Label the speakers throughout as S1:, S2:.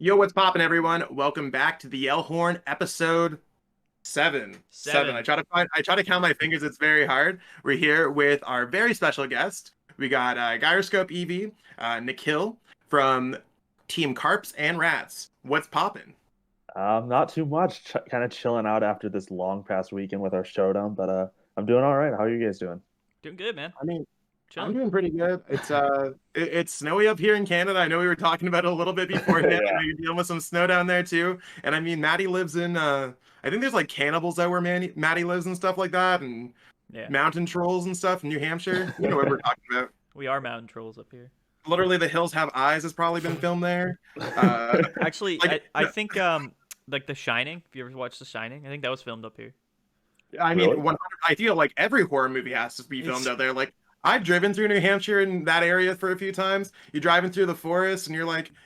S1: Yo, what's poppin', everyone? Welcome back to the Yell Horn episode seven. Seven.
S2: Seven.
S1: I try to count my fingers. It's very hard. We're here with our very special guest. We got GyroscopeEevee, Nikhil from Team Karps and Rats. What's poppin'?
S3: Not too much. Kind of chilling out after this long past weekend with our showdown, but I'm doing all right. How are you guys doing?
S2: Doing good, man.
S1: I mean, I'm
S2: Chilling.
S1: doing pretty good. It's snowy up here in Canada. I know we were talking about it a little bit beforehand. I know
S3: Yeah.
S1: you're dealing with some snow down there too. And I mean, Maddie lives in I think there's like cannibals out where Maddie lives and stuff like that, and
S2: Yeah.
S1: mountain trolls and stuff in New Hampshire. You know what we're talking about.
S2: We are mountain trolls up here.
S1: Literally, The Hills Have Eyes has probably been filmed there.
S2: Actually,
S1: Like,
S2: I think like The Shining. If you ever watched The Shining, I think that was filmed up here.
S1: I mean,
S3: Really?
S1: 100. I feel like every horror movie has to be filmed
S2: It's-
S1: out there. Like, I've driven through New Hampshire in that area for a few times. You're driving through the forest, and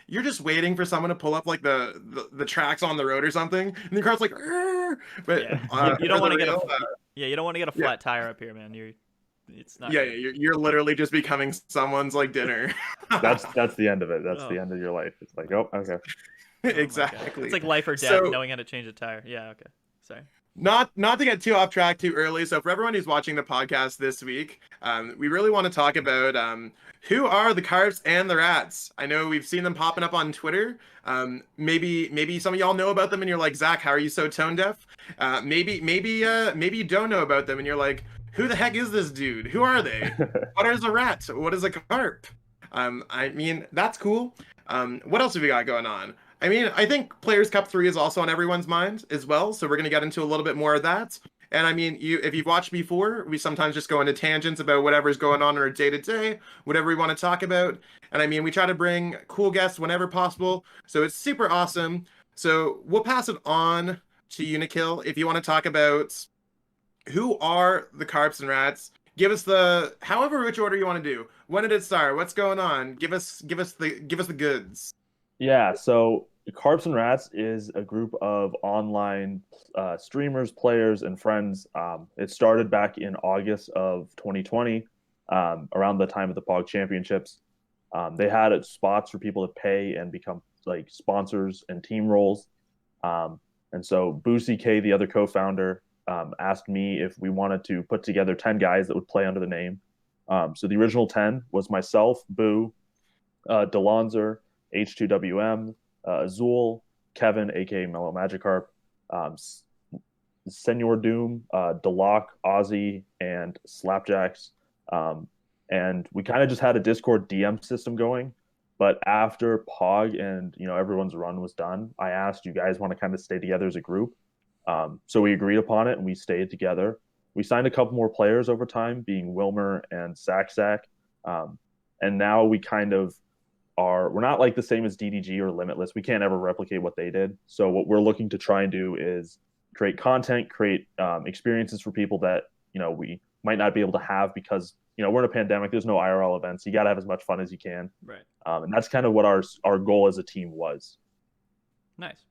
S1: you're just waiting for someone to pull up like the tracks on the road or something, and the car's like, "Arr!" But
S2: Yeah. You
S1: for
S2: don't want
S1: the
S2: to get a
S1: real,
S2: yeah. You don't want to get a
S1: yeah.
S2: flat tire up here, man. It's not.
S1: yeah,
S2: good.
S1: you're literally just becoming someone's like dinner.
S3: That's the end of it. That's
S2: Oh.
S3: the end of your life. It's like, oh, okay.
S2: Oh my God.
S1: Exactly.
S2: It's like life or death,
S1: So-
S2: knowing how to change a tire. Yeah. Okay. Sorry.
S1: Not to get too off track too early. So for everyone who's watching the podcast this week, we really want to talk about who are the Karps and the Rats. I know we've seen them popping up on Twitter. Maybe some of y'all know about them, and you're like, Zach, how are you so tone deaf? Maybe you don't know about them, and you're like, who the heck is this dude? Who are they? What is a rat? What is a carp? I mean, that's cool. What else have we got going on? I mean, I think Players Cup 3 is also on everyone's mind as well, so we're going to get into a little bit more of that. And I mean, if you've watched before, we sometimes just go into tangents about whatever's going on in our day-to-day, whatever we want to talk about. And I mean, we try to bring cool guests whenever possible, so it's super awesome. So we'll pass it on to you, Nikhil, if you want to talk about who are the Karps and Rats. Give us the however which order you want to do. When did it start? What's going on? Give us the goods.
S3: Yeah, so Carps and Rats is a group of online streamers, players, and friends. It started back in August of 2020, around the time of the POG Championships. They had spots for people to pay and become like sponsors and team roles. And so Boosie K, the other co-founder, asked me if we wanted to put together 10 guys that would play under the name. So the original 10 was myself, Boo, Delonzer, H2WM, Azul, Kevin, aka Mellow Magikarp, Senor Doom, Deloc, Ozzy, and Slapjacks. And we kind of just had a Discord DM system going. But after POG and everyone's run was done, I asked, you guys want to kind of stay together as a group? So we agreed upon it and we stayed together. We signed a couple more players over time, being Wilmer and Sack. And now we kind of we're not like the same as DDG or Limitless. We can't ever replicate what they did. So what we're looking to try and do is create content, create experiences for people that we might not be able to have because we're in a pandemic. There's no IRL events. You got to have as much fun as you can.
S2: Right.
S3: And that's kind of what our goal as a team was.
S2: Nice.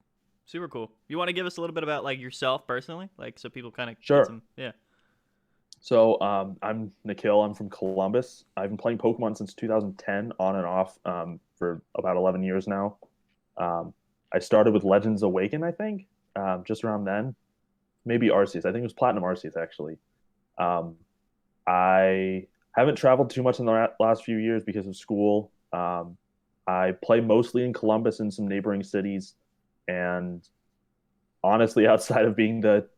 S2: Super cool. You want to give us a little bit about like yourself personally, like so people kind of
S3: Sure.
S2: Yeah.
S3: So I'm Nikhil. I'm from Columbus. I've been playing Pokemon since 2010, on and off, for about 11 years now. I started with Legends Awaken, I think, just around then. Maybe Arceus. I think it was Platinum Arceus, actually. I haven't traveled too much in the last few years because of school. I play mostly in Columbus and some neighboring cities. And honestly, outside of being the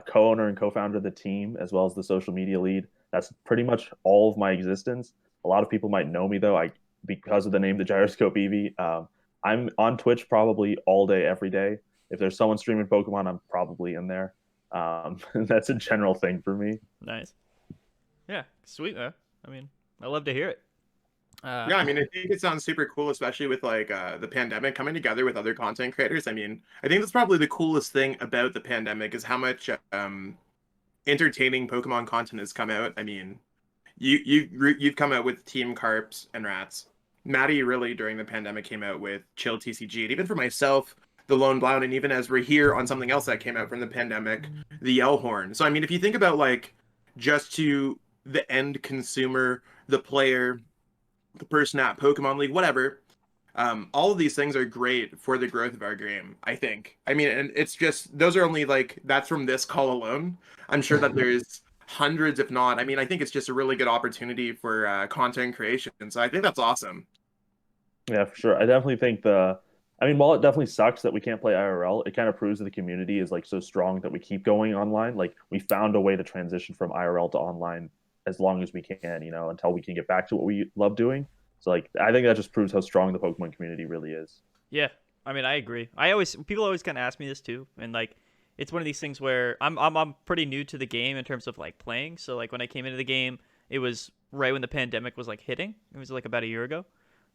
S3: co-owner and co-founder of the team, as well as the social media lead, that's pretty much all of my existence. A lot of people might know me though, because of the name TheGyroscopeEevee. I'm on Twitch probably all day, every day. If there's someone streaming Pokemon, I'm probably in there. That's a general thing for me.
S2: Nice. Yeah. Sweet. I mean, I love to hear it.
S1: Yeah, I mean, I think it sounds super cool, especially with like the pandemic coming together with other content creators. I mean, I think that's probably the coolest thing about the pandemic is how much entertaining Pokemon content has come out. I mean, you've come out with Team Karps and Rats. Maddie really during the pandemic came out with Chill TCG, and even for myself, the Lone Blound, and even as we're here on something else that came out from the pandemic, the Yell Horn. So I mean, if you think about like just to the end consumer, the player, the person at Pokemon League, whatever, All of these things are great for the growth of our game, I think. I mean, and it's just those are only like that's from this call alone. I'm sure that there's hundreds, if not. I mean, I think it's just a really good opportunity for content creation. So I think that's awesome.
S3: Yeah, for sure. I definitely think I mean, while it definitely sucks that we can't play IRL, it kind of proves that the community is like so strong that we keep going online. Like we found a way to transition from IRL to online as long as we can, until we can get back to what we love doing. So like I think that just proves how strong the Pokemon community really is.
S2: Yeah, I mean, I agree. People always kind of ask me this too, and like, it's one of these things where I'm pretty new to the game in terms of like playing. So like when I came into the game, it was right when the pandemic was like hitting. It was like about a year ago,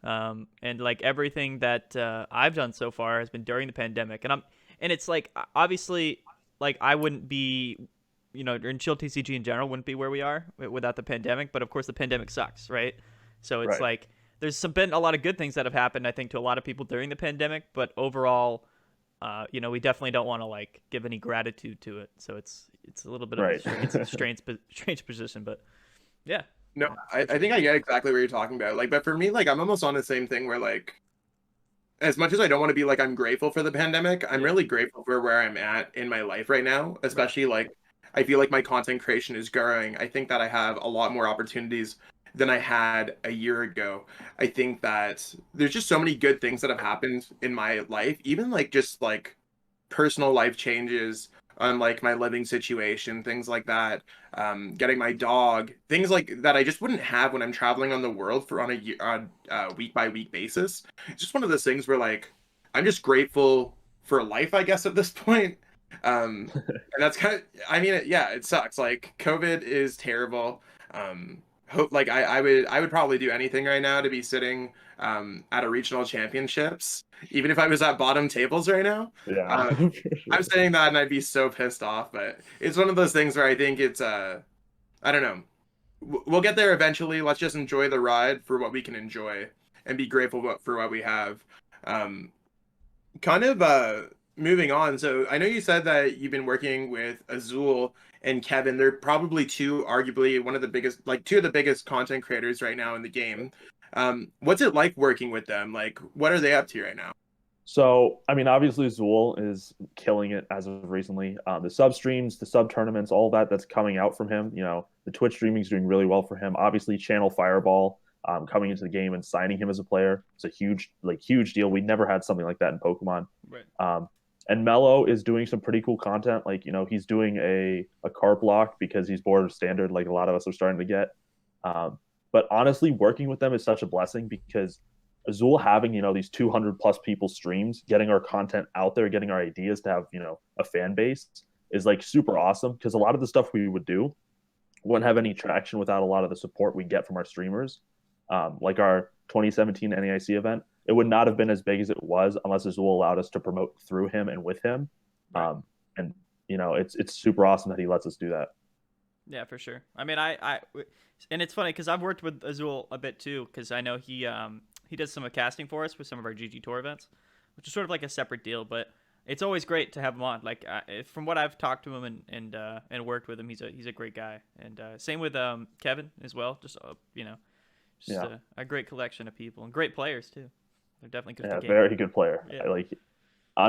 S2: and like everything that I've done so far has been during the pandemic, and it's like obviously like I wouldn't be. In Chill TCG in general wouldn't be where we are without the pandemic, but of course the pandemic sucks, right? So it's
S3: Right.
S2: like been a lot of good things that have happened, I think, to a lot of people during the pandemic, but overall, we definitely don't want to like give any gratitude to it. So it's a little bit of
S3: Right.
S2: it's a strange position, but yeah.
S1: No, I think I get exactly what you're talking about. Like, but for me, like, I'm almost on the same thing where, like, as much as I don't want to be like, I'm grateful for the pandemic, I'm
S2: Yeah.
S1: really grateful for where I'm at in my life right now, especially like, I feel like my content creation is growing. I think that I have a lot more opportunities than I had a year ago. I think that there's just so many good things that have happened in my life, even like just like personal life changes on like my living situation, things like that. Getting my dog, things like that I just wouldn't have when I'm traveling on the world for on a week by week basis. It's just one of those things where like I'm just grateful for life, I guess, at this point. And that's kind of, I mean, yeah, it sucks. Like COVID is terrible. Hope like I would probably do anything right now to be sitting at a regional championships, even if I was at bottom tables right now.
S3: Yeah.
S1: Uh,
S3: For
S1: I'm
S3: sure.
S1: saying that and I'd be so pissed off, but it's one of those things where I think it's I don't know. We'll get there eventually. Let's just enjoy the ride for what we can enjoy and be grateful for what we have. Um, kind of moving on. So I know you said that you've been working with Azul and Kevin. They're probably arguably one of the biggest, like two of the biggest content creators right now in the game. What's it like working with them? Like, what are they up to right now?
S3: So, I mean, obviously, Zool is killing it as of recently. The sub streams, the sub tournaments, all that's coming out from him. The Twitch streaming is doing really well for him. Obviously, Channel Fireball coming into the game and signing him as a player is a huge deal. We never had something like that in Pokemon.
S2: Right.
S3: And Mello is doing some pretty cool content. Like, he's doing a carp lock because he's bored of standard, like a lot of us are starting to get. But honestly, working with them is such a blessing because Azul having these 200 plus people streams, getting our content out there, getting our ideas to have a fan base is like super awesome because a lot of the stuff we would do wouldn't have any traction without a lot of the support we get from our streamers. Like our 2017 NAIC event, it would not have been as big as it was unless Azul allowed us to promote through him and with him. And it's super awesome that he lets us do that.
S2: Yeah, for sure. I mean, and it's funny because I've worked with Azul a bit too because I know he does some casting for us with some of our GG Tour events, which is sort of like a separate deal. But it's always great to have him on. Like from what I've talked to him and worked with him, he's a great guy. And same with Kevin as well. Just a great collection of people and great players too. They're definitely good.
S3: Yeah, very good player.
S2: Yeah.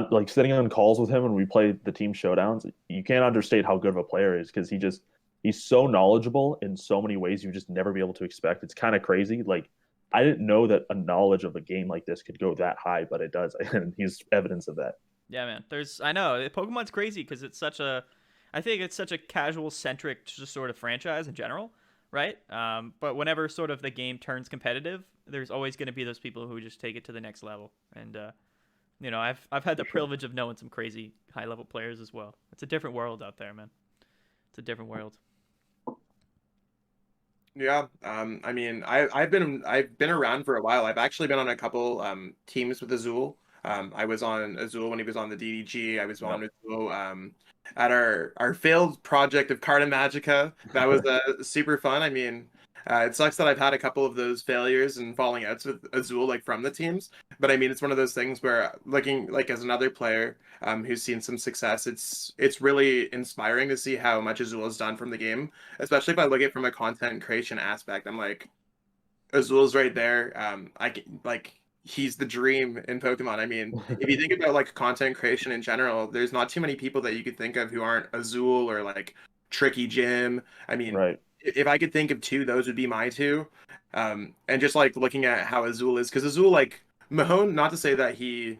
S3: Like sitting on calls with him when we play the team showdowns, you can't understate how good of a player he is because he's so knowledgeable in so many ways you just never be able to expect. It's kind of crazy. Like I didn't know that a knowledge of a game like this could go that high, but it does, and he's evidence of that.
S2: Yeah, man. I know Pokemon's crazy because I think it's such a casual centric just sort of franchise in general, right? But whenever sort of the game turns competitive, there's always going to be those people who just take it to the next level. And I've had the privilege of knowing some crazy high level players as well. It's a different world out there, man. It's a different world.
S1: Yeah, I mean, I've been around for a while. I've actually been on a couple teams with Azul. I was on Azul when he was on the DDG. I was on
S3: Yep.
S1: Azul at our failed project of Carta Magica. That was super fun. I mean, it sucks that I've had a couple of those failures and falling outs with Azul like from the teams. But I mean, it's one of those things where looking like as another player who's seen some success, it's really inspiring to see how much Azul has done from the game, especially if I look at it from a content creation aspect. I'm like, Azul's right there. I can like he's the dream in Pokemon. I mean, if you think about like content creation in general, there's not too many people that you could think of who aren't Azul or like Tricky Jim. I mean,
S3: Right.
S1: if I could think of two, those would be my two. And just like looking at how Azul is, because Azul, like Mahone, not to say that he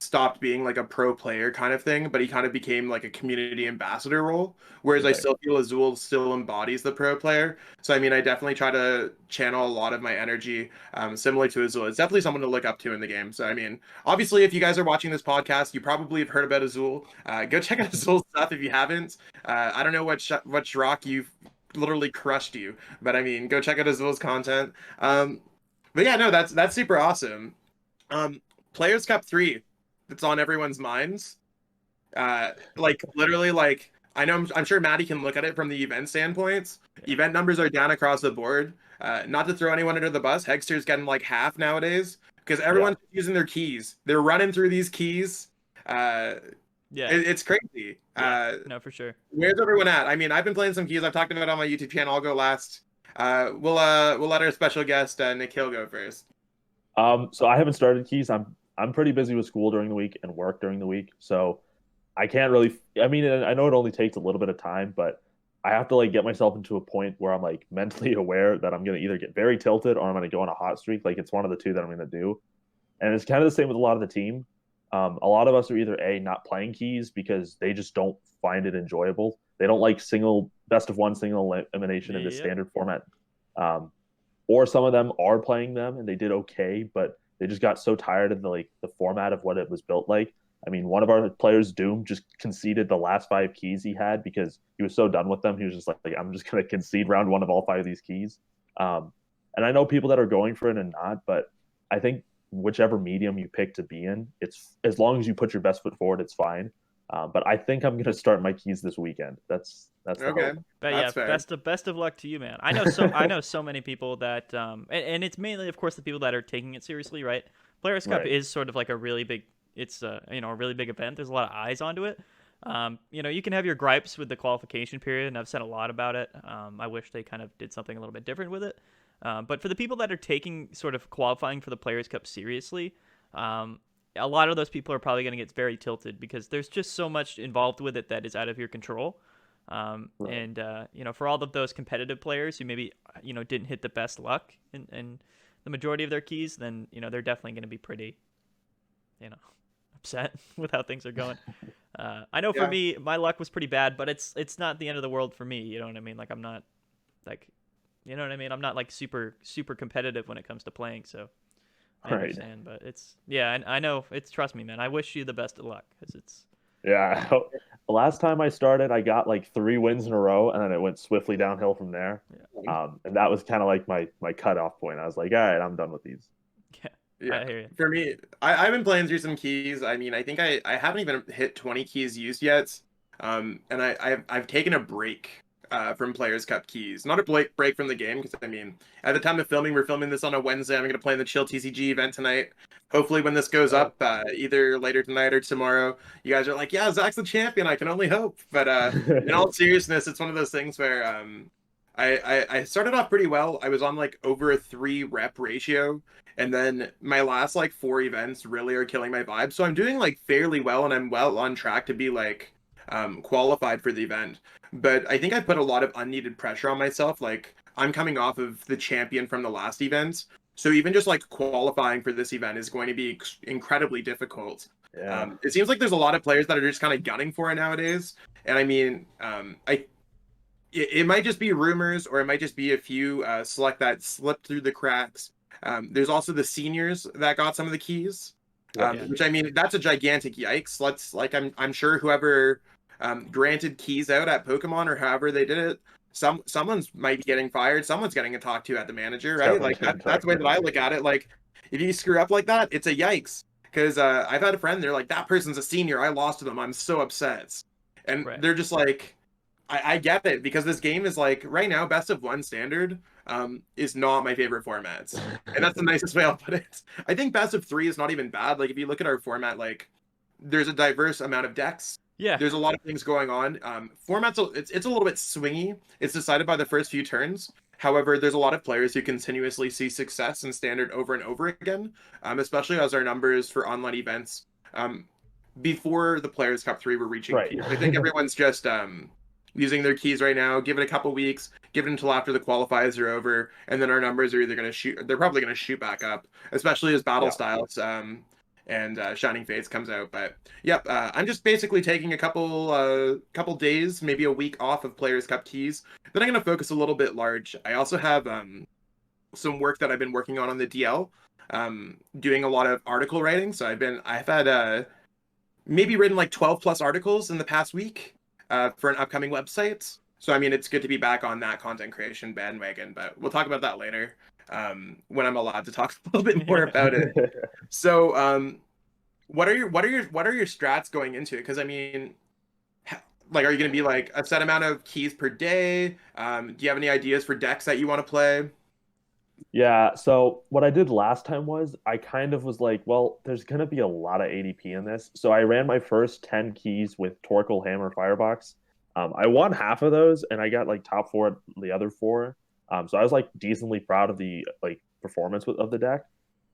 S1: stopped being like a pro player kind of thing, but he kind of became like a community ambassador role. Whereas I
S3: Right.
S1: still feel Azul still embodies the pro player. So I mean, I definitely try to channel a lot of my energy, similar to Azul. It's definitely someone to look up to in the game. So I mean, obviously, if you guys are watching this podcast, you probably have heard about Azul. Go check out Azul's stuff if you haven't. I don't know what rock you've literally crushed you, but I mean, go check out Azul's content. But yeah, no, that's super awesome. Um, Players Cup 3, that's on everyone's minds. Like literally, like I know I'm sure Maddie can look at it from the event standpoints. Event numbers are down across the board. Not to throw anyone under the bus, Hegster's getting like half nowadays because
S3: Yeah.
S1: everyone's using their keys. They're running through these keys.
S2: Yeah.
S1: It's crazy.
S2: No, for sure.
S1: Where's everyone at? I mean, I've been playing some keys. I've talked about it on my YouTube channel. I'll go last. We'll let our special guest Nikhil go first.
S3: So I haven't started keys. I'm pretty busy with school during the week and work during the week, so I can't really. I mean, I know it only takes a little bit of time, but I have to like get myself into a point where I'm like mentally aware that I'm gonna either get very tilted or I'm gonna go on a hot streak. Like it's one of the two that I'm gonna do, and it's kind of the same with a lot of the team. A lot of us are either not playing keys because they just don't find it enjoyable. They don't like single best of one single elimination in the standard format. Or some of them are playing them and they did okay, but they just got so tired of the format of what it was built like. I mean, one of our players, Doom, just conceded the last 5 keys he had because he was so done with them. He was just like I'm just going to concede round 1 of all 5 of these keys. And I know people that are going for it and not, but I think whichever medium you pick to be in, it's as long as you put your best foot forward, it's fine. But I think I'm going to start my keys this weekend. That's
S1: okay.
S2: But
S1: That's
S2: yeah,
S1: fair.
S2: best of luck to you, man. I know so many people that and it's mainly of course the people that are taking it seriously, right? Players Cup
S3: Right.
S2: is sort of like a really big a really big event. There's a lot of eyes onto it. You can have your gripes with the qualification period, and I've said a lot about it. I wish they kind of did something a little bit different with it. But for the people that are taking sort of qualifying for the Players Cup seriously, a lot of those people are probably going to get very tilted because there's just so much involved with it that is out of your control.
S3: Right.
S2: And for all of those competitive players who maybe didn't hit the best luck in the majority of their keys, then they're definitely going to be pretty upset with how things are going. I know for
S1: Yeah.
S2: me, my luck was pretty bad, but it's not the end of the world for me. You know what I mean? Like I'm not like, you know what I mean? I'm not like super competitive when it comes to playing. So I
S3: Right.
S2: understand, but and I know trust me, man. I wish you the best of luck because it's.
S3: Yeah. The last time I started, I got like 3 wins in a row, and then it went swiftly downhill from there. And that was kind of like my cutoff point. I was like, all right, I'm done with these.
S2: Yeah, I hear you.
S1: For me, I've been playing through some keys. I mean, I think I haven't even hit 20 keys used yet. And I've taken a break from Players Cup keys. Not a break from the game, because I mean, at the time of filming, we're filming this on a Wednesday. I'm going to play in the Chill TCG event tonight. Hopefully, when this goes up, either later tonight or tomorrow, you guys are like, yeah, Zach's the champion. I can only hope. But in all seriousness, it's one of those things where I started off pretty well. I was on like over a 3 rep ratio. And then my last like 4 events really are killing my vibe. So I'm doing like fairly well, and I'm well on track to be like qualified for the event. But I think I put a lot of unneeded pressure on myself. Like I'm coming off of the champion from the last event. So even just like qualifying for this event is going to be incredibly difficult.
S3: Yeah.
S1: It seems like there's a lot of players that are just kind of gunning for it nowadays. And I mean, it might just be rumors, or it might just be a few select that slipped through the cracks. There's also the seniors that got some of the keys, which I mean, that's a gigantic yikes. I'm sure whoever granted keys out at Pokemon, or however they did it, someone's might be getting fired, someone's getting a talk to at the manager, right? Like that's the way that I look at it. Like if you screw up like that, it's a yikes. Because I've had a friend, they're like, that person's a senior, I lost to them, I'm so upset. And they're just like, I get it, because this game is like, right now, best of 1 standard is not my favorite formats. And that's the nicest way I'll put it. I think best of 3 is not even bad. Like, if you look at our format, like, there's a diverse amount of decks.
S2: Yeah.
S1: There's a lot of things going on. Formats, it's a little bit swingy. It's decided by the first few turns. However, there's a lot of players who continuously see success in standard over and over again, especially as our numbers for online events before the Players Cup 3 were reaching
S3: Right.
S1: peak. I think everyone's just using their keys right now. Give it a couple weeks, give it until after the qualifiers are over, and then our numbers are either going to shoot, they're probably going to shoot back up, especially as Battle
S3: Yeah.
S1: Styles and Shining Fates comes out. But yep, I'm just basically taking a couple days, maybe a week off of Players Cup keys. Then I'm going to focus a little bit large. I also have some work that I've been working on the DL, doing a lot of article writing. So I've had maybe written like 12 plus articles in the past week for an upcoming website. So I mean, it's good to be back on that content creation bandwagon. But we'll talk about that later when I'm allowed to talk a little bit more about it. So, what are your strats going into it? Because I mean, like, are you going to be like a set amount of keys per day? Do you have any ideas for decks that you want to play?
S3: Yeah, so what I did last time was I kind of was like, well, there's going to be a lot of ADP in this. So I ran my first 10 keys with Torkoal, Hammer, Firebox. I won half of those and I got like top 4 the other 4. So I was like decently proud of the like performance of the deck.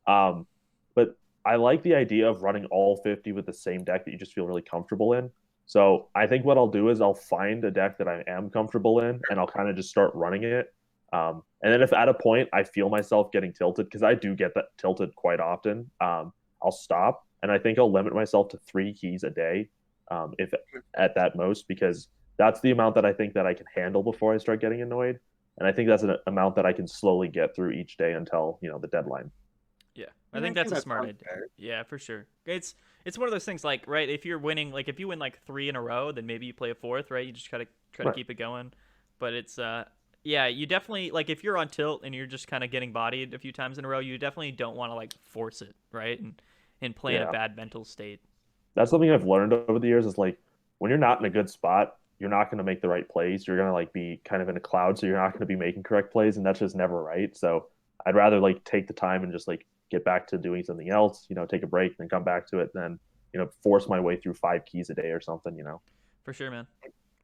S3: But I like the idea of running all 50 with the same deck that you just feel really comfortable in. So I think what I'll do is I'll find a deck that I am comfortable in and I'll kind of just start running it. And then if at a point I feel myself getting tilted, because I do get that tilted quite often, I'll stop. And I think I'll limit myself to 3 keys a day, if at that most, because that's the amount that I think that I can handle before I start getting annoyed. And I think that's an amount that I can slowly get through each day until, the deadline.
S2: Yeah, I think that's a smart idea.
S1: Fair.
S2: Yeah, for sure. It's one of those things like, right, if you're winning, like if you win like 3 in a row, then maybe you play a 4th, right? You just try to
S3: Right.
S2: keep it going. But it's yeah, you definitely, like if you're on tilt and you're just kind of getting bodied a few times in a row, you definitely don't want to like force it, right? And play in a
S3: Yeah.
S2: bad mental state.
S3: That's something I've learned over the years is like when you're not in a good spot, you're not going to make the right plays. You're going to like be kind of in a cloud, so you're not going to be making correct plays, and that's just never right. So I'd rather like take the time and just like get back to doing something else, take a break, then come back to it, then force my way through 5 keys a day or something.
S2: For sure, man.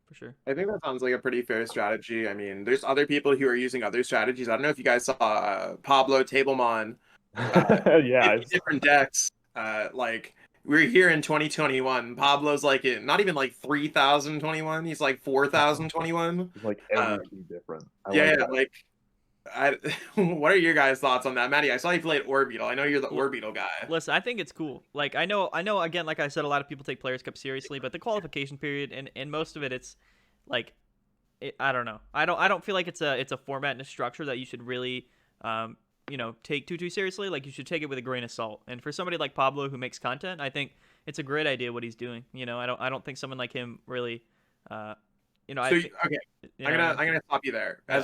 S2: For sure.
S1: I think that sounds like a pretty fair strategy. I mean, there's other people who are using other strategies. I don't know if you guys saw Pablo Tablemon,
S3: Yeah,
S1: 50 different decks. Like we're here in 2021. Pablo's like not even like 3021. He's like 4021.
S3: it's like every key different. I
S1: Yeah,
S3: like
S1: yeah,
S3: that.
S1: like what are your guys' thoughts on that, Maddie? I saw you played Orbital. I know you're the Orbital guy.
S2: Listen, I think it's cool. Like I know again, like I said, a lot of people take Players Cup seriously, but the qualification period and most of it, it's like I don't know. I don't feel like it's a format and a structure that you should really take too seriously. Like you should take it with a grain of salt. And for somebody like Pablo who makes content, I think it's a great idea what he's doing. I don't think someone like him really
S1: So okay, I'm gonna stop you there. I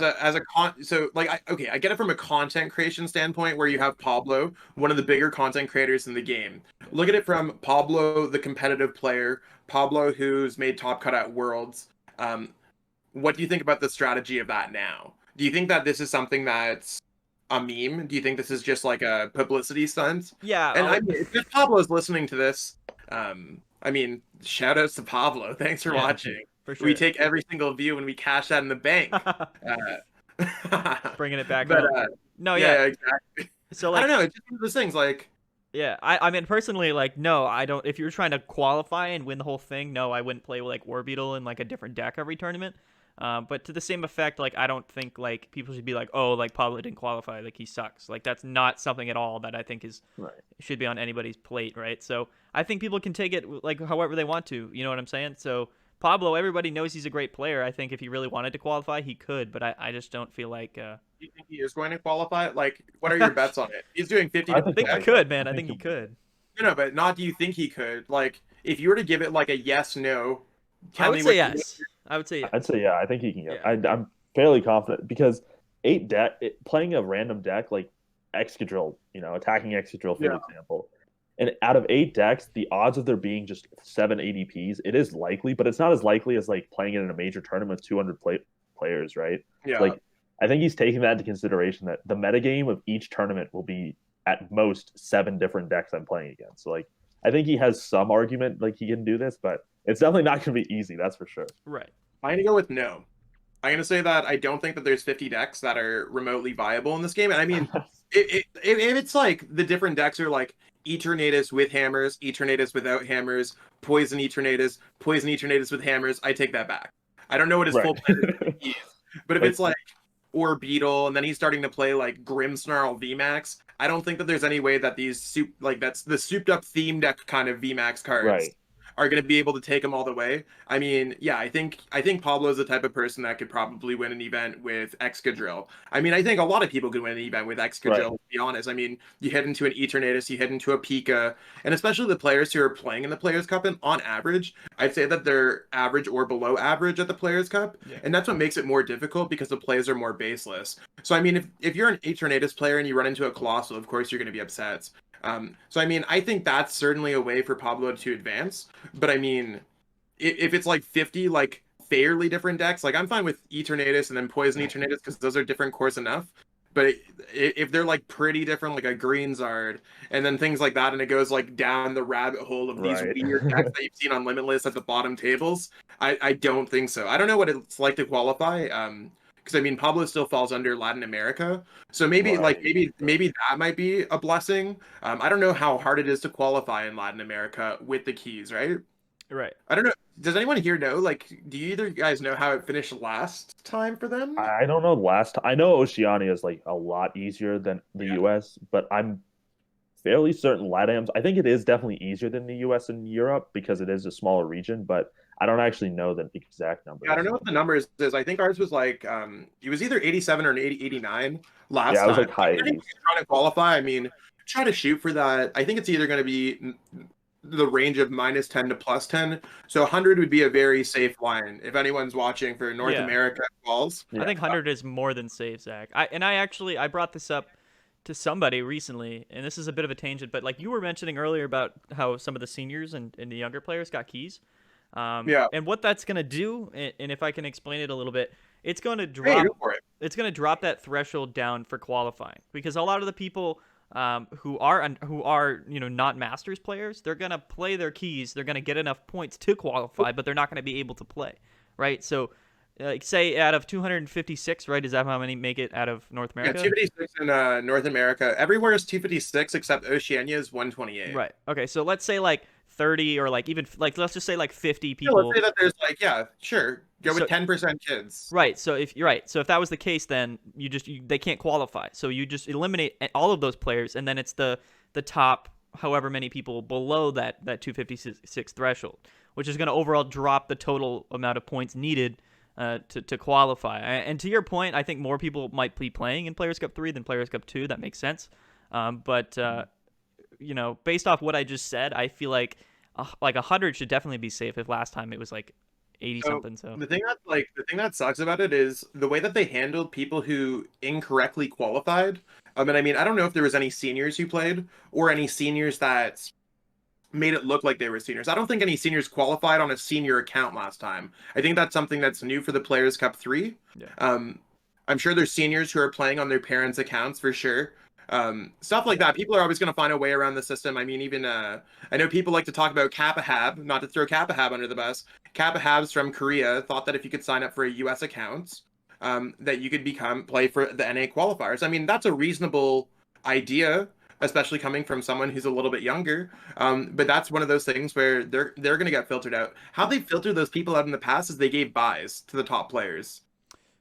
S1: get it from a content creation standpoint where you have Pablo, one of the bigger content creators in the game. Look at it from Pablo, the competitive player, Pablo who's made top cut at Worlds. What do you think about the strategy of that now? Do you think that this is something that's a meme? Do you think this is just like a publicity stunt?
S2: Yeah.
S1: And I mean, if Pablo's listening to this, I mean, shout outs to Pablo. Thanks for watching.
S2: For sure.
S1: We take every single view and we cash that in the bank.
S2: Bringing it back
S1: but,
S2: up. No,
S1: yeah,
S2: yeah.
S1: exactly.
S2: So
S1: I
S2: like,
S1: don't know. It's just one of those things. Like,
S2: yeah, I mean personally, like, no, I don't. If you're trying to qualify and win the whole thing, no, I wouldn't play like Orbital in like a different deck every tournament. But to the same effect, like I don't think like people should be like, oh, like Pablo didn't qualify, like he sucks. Like that's not something at all that I think is
S3: Right.
S2: should be on anybody's plate, right? So I think people can take it like however they want to. You know what I'm saying? So Pablo, everybody knows he's a great player. I think if he really wanted to qualify, he could, but I just don't feel like.
S1: do you think he is going to qualify? Like, what are your bets on it? He's doing 50.
S3: I
S2: I
S3: think
S2: think he
S3: Yeah,
S2: could, man. I think he could.
S1: No, but not. Do you think he could? Like, if you were to give it like a yes, no.
S2: I would say yes. I would say yes.
S3: I'd say yeah. I think he can get.
S2: Yeah.
S3: I'm fairly confident because playing a random deck like Excadrill, attacking Excadrill for example, and out of 8 decks, the odds of there being just 7 ADPs, it is likely, but it's not as likely as like playing it in a major tournament with 200 players, right?
S1: Yeah.
S3: Like I think he's taking that into consideration that the metagame of each tournament will be at most 7 different decks I'm playing against. So like I think he has some argument like he can do this, but it's definitely not going to be easy. That's for sure.
S2: Right.
S1: I'm gonna go with no. I'm gonna say that I don't think that there's 50 decks that are remotely viable in this game. And I mean, if it's like the different decks are like Eternatus with hammers, Eternatus without hammers, Poison Eternatus with hammers, I take that back. I don't know what his
S3: Right.
S1: full plan is, but if
S3: Like,
S1: it's like Orbeetle and then he's starting to play like Grimmsnarl VMAX, I don't think that there's any way that these that's the souped up theme deck kind of VMAX cards
S3: right.
S1: are going to be able to take him all the way. I mean, yeah, I think Pablo's the type of person that could probably win an event with Excadrill. I mean, I think a lot of people could win an event with
S3: Right.
S1: Excadrill, to be honest. I mean, you head into an Eternatus, you head into a Pika, and especially the players who are playing in the Players Cup, and on average, I'd say that they're average or below average at the Players Cup,
S2: Yeah.
S1: and that's what makes it more difficult because the plays are more baseless. So I mean, if you're an Eternatus player and you run into a Colossal, of course you're going to be upset. So I mean, I think that's certainly a way for Pablo to advance. But I mean, if it's like 50 like fairly different decks, like I'm fine with Eternatus and then Poison Eternatus because those are different cores enough. But if they're like pretty different, like a Green Zard, and then things like that, and it goes like down the rabbit hole of these
S3: Right.
S1: weird decks that you've seen on Limitless at the bottom tables, I don't think so. I don't know what it's like to qualify. Because I mean, Pablo still falls under Latin America, so maybe like
S3: Right.
S1: maybe that might be a blessing. I don't know how hard it is to qualify in Latin America with the keys, right?
S2: Right.
S1: I don't know. Does anyone here know? Like, do you either guys know how it finished last time for them?
S3: I don't know I know Oceania is like a lot easier than the
S1: Yeah.
S3: US, but I'm fairly certain LATAM's, I think it is definitely easier than the US and Europe because it is a smaller region, but I don't actually know the exact
S1: Yeah, I don't
S3: numbers.
S1: know what the numbers is. I think ours was like it was either 87 or 89
S3: Yeah,
S1: last
S3: it was
S1: time.
S3: like
S1: So
S3: high
S1: if anyone's
S3: 80s.
S1: trying to qualify, I mean, try to shoot for that. I think it's either going to be the range of -10 to +10. So 100 would be a very safe line if anyone's watching for North
S2: Yeah.
S1: America calls.
S2: I
S3: Yeah.
S2: think 100 is more than safe, Zach. I brought this up to somebody recently, and this is a bit of a tangent, but like you were mentioning earlier about how some of the seniors and the younger players got keys.
S1: Yeah.
S2: And what that's gonna do, and if I can explain it a little bit,
S1: Hey, go for it.
S2: it's gonna drop that threshold down for qualifying because a lot of the people who are not masters players, they're gonna play their keys, they're gonna get enough points to qualify, but they're not gonna be able to play, right? So, like say out of 256, right? Is that how many make it out of North
S1: Yeah,
S2: America?
S1: 256 in North America. Everywhere is 256 except Oceania is 128.
S2: Right. Okay. So let's say like 30 or like even like let's just say like 50
S1: Yeah, let's
S2: people.
S1: say that there's like, yeah, sure. Go
S2: So
S1: with 10% kids.
S2: right. So if you're right. So if that was the case, then they can't qualify. So you just eliminate all of those players, and then it's the top however many people below that 256 threshold, which is going to overall drop the total amount of points needed to qualify. And to your point, I think more people might be playing in Players Cup 3 than Players Cup 2. That makes sense. But based off what I just said, I feel like 100 should definitely be safe. If last time it was like 80
S1: So
S2: something. So
S1: the thing that sucks about it is the way that they handled people who incorrectly qualified. And I mean, I don't know if there was any seniors who played or any seniors that made it look like they were seniors. I don't think any seniors qualified on a senior account last time. I think that's something that's new for the Players Cup 3.
S2: yeah.
S1: I'm sure there's seniors who are playing on their parents' accounts for sure. Stuff like that. People are always going to find a way around the system. I mean, even I know people like to talk about Kappa Hab, not to throw Kappa Hab under the bus. Kappa Habs from Korea thought that if you could sign up for a US account, that you could play for the NA qualifiers. I mean, that's a reasonable idea, especially coming from someone who's a little bit younger. But that's one of those things where they're going to get filtered out. How they filter those people out in the past is they gave buys to the top players.